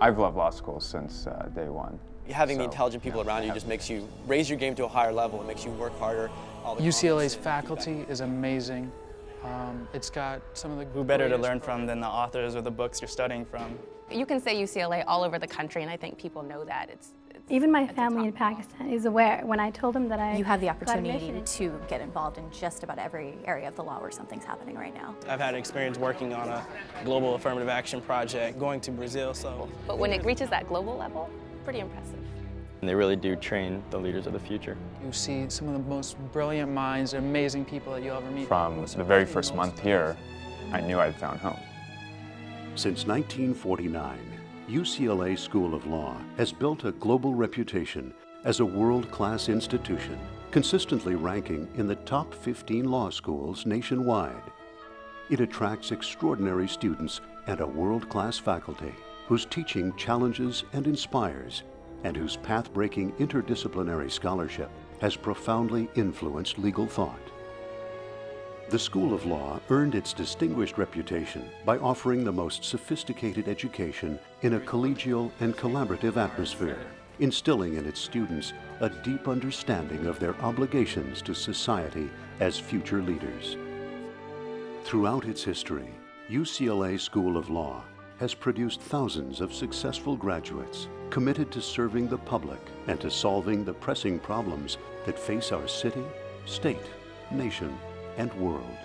I've loved law school since day one. Having the intelligent people around you just makes you raise your game to a higher level. It makes you work harder. UCLA's faculty is amazing. It's got some of the... Who better to learn from than the authors or the books you're studying from? You can say UCLA all over the country, and I think people know that. Even my family in Pakistan is aware. When I told them that you have the opportunity to get involved in just about every area of the law where something's happening right now. I've had experience working on a global affirmative action project, going to Brazil, so... But when it reaches that global level, pretty impressive. And they really do train the leaders of the future. You see some of the most brilliant minds, amazing people that you'll ever meet. From the very first month here, I knew I'd found home. Since 1949, UCLA School of Law has built a global reputation as a world-class institution, consistently ranking in the top 15 law schools nationwide. It attracts extraordinary students and a world-class faculty whose teaching challenges and inspires, and whose path-breaking interdisciplinary scholarship has profoundly influenced legal thought. The School of Law earned its distinguished reputation by offering the most sophisticated education in a collegial and collaborative atmosphere, instilling in its students a deep understanding of their obligations to society as future leaders. Throughout its history, UCLA School of Law has produced thousands of successful graduates committed to serving the public and to solving the pressing problems that face our city, state, nation, and world.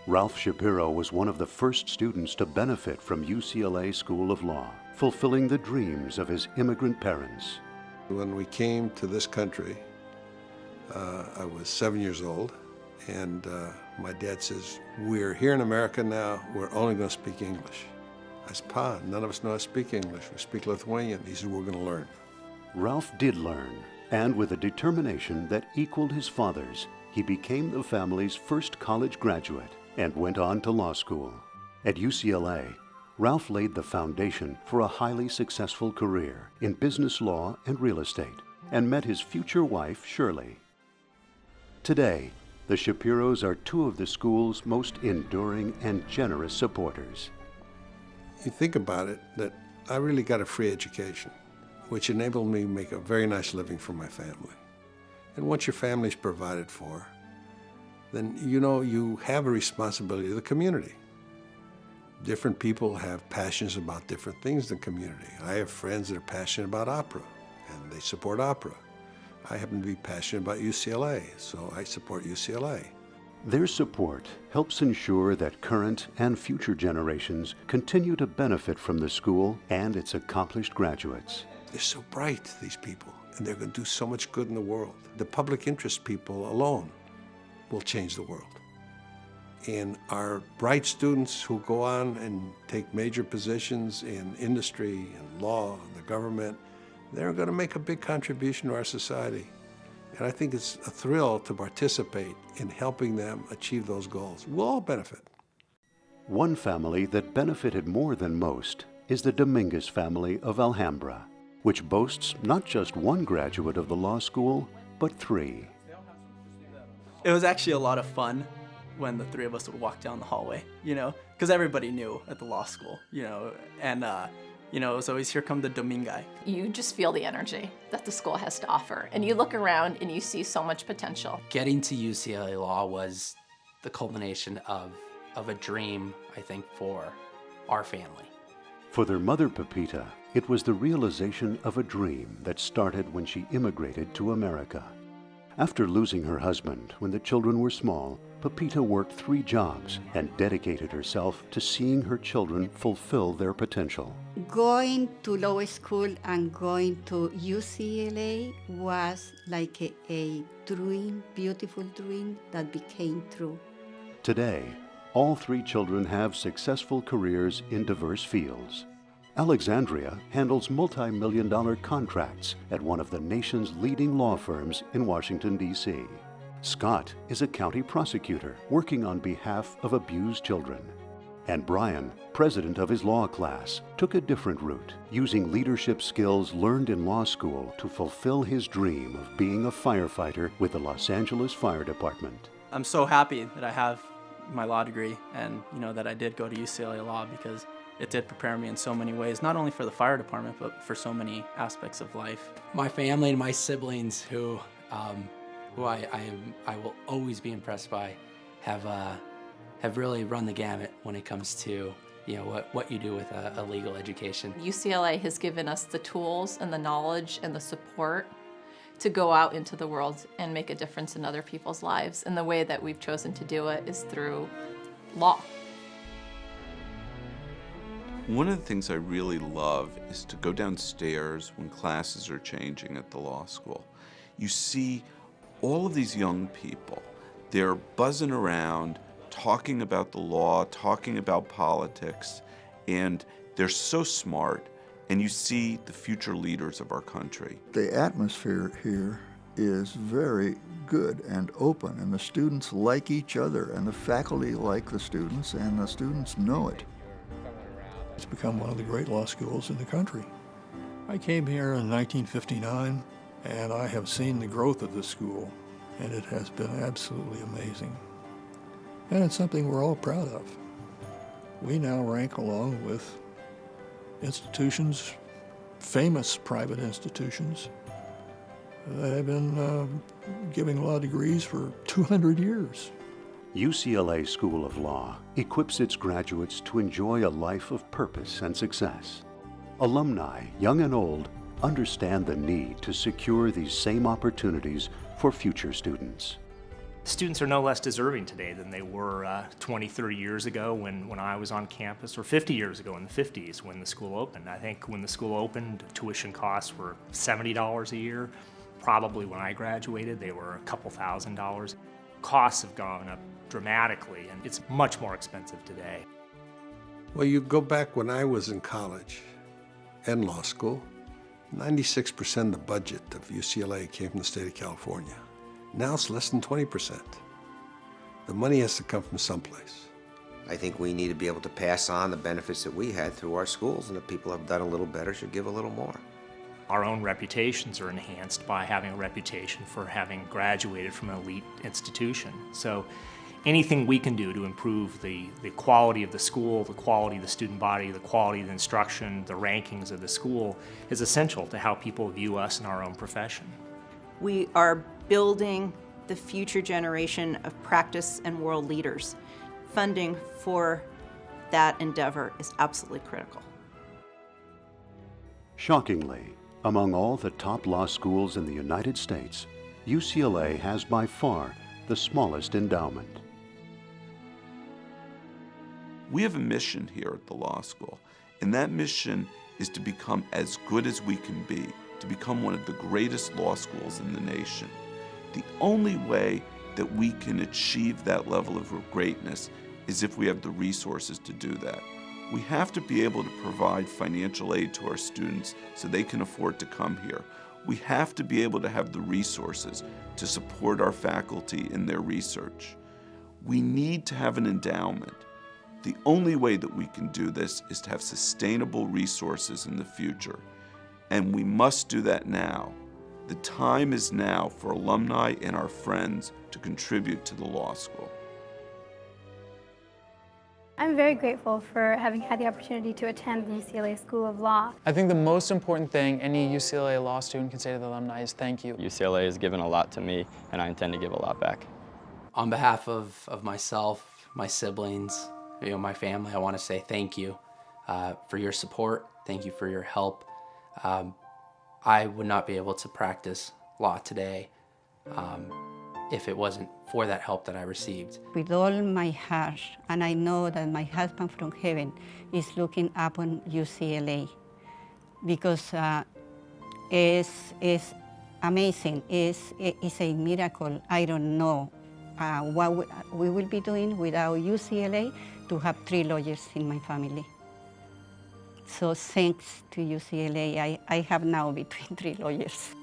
Ralph Shapiro was one of the first students to benefit from UCLA School of Law, fulfilling the dreams of his immigrant parents. When we came to this country, I was 7 years old, and my dad says, "We're here in America now, we're only going to speak English." I said, "Pa, none of us know how to speak English. We speak Lithuanian." He said, "We're going to learn." Ralph did learn, and with a determination that equaled his father's, he became the family's first college graduate and went on to law school. At UCLA, Ralph laid the foundation for a highly successful career in business law and real estate, and met his future wife, Shirley. Today, the Shapiros are two of the school's most enduring and generous supporters. You think about it, that I really got a free education, which enabled me to make a very nice living for my family. And once your family's provided for, then you know you have a responsibility to the community. Different people have passions about different things in the community. I have friends that are passionate about opera, and they support opera. I happen to be passionate about UCLA, so I support UCLA. Their support helps ensure that current and future generations continue to benefit from the school and its accomplished graduates. They're so bright, these people, and they're going to do so much good in the world. The public interest people alone will change the world. And our bright students who go on and take major positions in industry and law and the government, they're going to make a big contribution to our society. And I think it's a thrill to participate in helping them achieve those goals. We'll all benefit. One family that benefited more than most is the Dominguez family of Alhambra, which boasts not just one graduate of the law school, but three. It was actually a lot of fun when the three of us would walk down the hallway, you know, because everybody knew at the law school, you know, and you know, it was always, "Here come the Dominguez." You just feel the energy that the school has to offer, and you look around and you see so much potential. Getting to UCLA Law was the culmination of a dream, I think, for our family. For their mother, Pepita, it was the realization of a dream that started when she immigrated to America. After losing her husband when the children were small, Pepita worked 3 jobs and dedicated herself to seeing her children fulfill their potential. Going to law school and going to UCLA was like a dream, beautiful dream that became true. Today, all 3 children have successful careers in diverse fields. Alexandria handles multi-million-dollar contracts at one of the nation's leading law firms in Washington, D.C. Scott is a county prosecutor working on behalf of abused children. And Brian, president of his law class, took a different route, using leadership skills learned in law school to fulfill his dream of being a firefighter with the Los Angeles Fire Department. I'm so happy that I have my law degree and, you know, that I did go to UCLA Law because it did prepare me in so many ways, not only for the fire department, but for so many aspects of life. My family and my siblings, who I will always be impressed by, have really run the gamut when it comes to, you know, what you do with a legal education. UCLA has given us the tools and the knowledge and the support to go out into the world and make a difference in other people's lives. And the way that we've chosen to do it is through law. One of the things I really love is to go downstairs when classes are changing at the law school. You see all of these young people. They're buzzing around, talking about the law, talking about politics, and they're so smart. And you see the future leaders of our country. The atmosphere here is very good and open, and the students like each other, and the faculty like the students, and the students know it. It's become one of the great law schools in the country. I came here in 1959, and I have seen the growth of the school, and it has been absolutely amazing. And it's something we're all proud of. We now rank along with institutions, famous private institutions, that have been giving law degrees for 200 years. UCLA School of Law equips its graduates to enjoy a life of purpose and success. Alumni, young and old, understand the need to secure these same opportunities for future students. Students are no less deserving today than they were 20, 30 years ago when I was on campus, or 50 years ago in the 50s when the school opened. I think when the school opened, tuition costs were $70 a year. Probably when I graduated, they were a couple $1,000s. Costs have gone up dramatically, and it's much more expensive today. Well, you go back when I was in college and law school, 96% of the budget of UCLA came from the state of California. Now it's less than 20%. The money has to come from someplace. I think we need to be able to pass on the benefits that we had through our schools, and if people have done a little better, should give a little more. Our own reputations are enhanced by having a reputation for having graduated from an elite institution. So anything we can do to improve the quality of the school, the quality of the student body, the quality of the instruction, the rankings of the school is essential to how people view us in our own profession. We are building the future generation of practice and world leaders. Funding for that endeavor is absolutely critical. Shockingly, among all the top law schools in the United States, UCLA has by far the smallest endowment. We have a mission here at the law school, and that mission is to become as good as we can be, to become one of the greatest law schools in the nation. The only way that we can achieve that level of greatness is if we have the resources to do that. We have to be able to provide financial aid to our students so they can afford to come here. We have to be able to have the resources to support our faculty in their research. We need to have an endowment. The only way that we can do this is to have sustainable resources in the future. And we must do that now. The time is now for alumni and our friends to contribute to the law school. I'm very grateful for having had the opportunity to attend the UCLA School of Law. I think the most important thing any UCLA law student can say to the alumni is thank you. UCLA has given a lot to me, and I intend to give a lot back. On behalf of myself, my siblings, my family, I want to say thank you for your support. Thank you for your help. I would not be able to practice law today if it wasn't for that help that I received. With all my heart, and I know that my husband from heaven is looking upon UCLA because it's amazing. It's a miracle. I don't know what we will be doing without UCLA to have 3 lawyers in my family. So thanks to UCLA, I have now between 3 lawyers.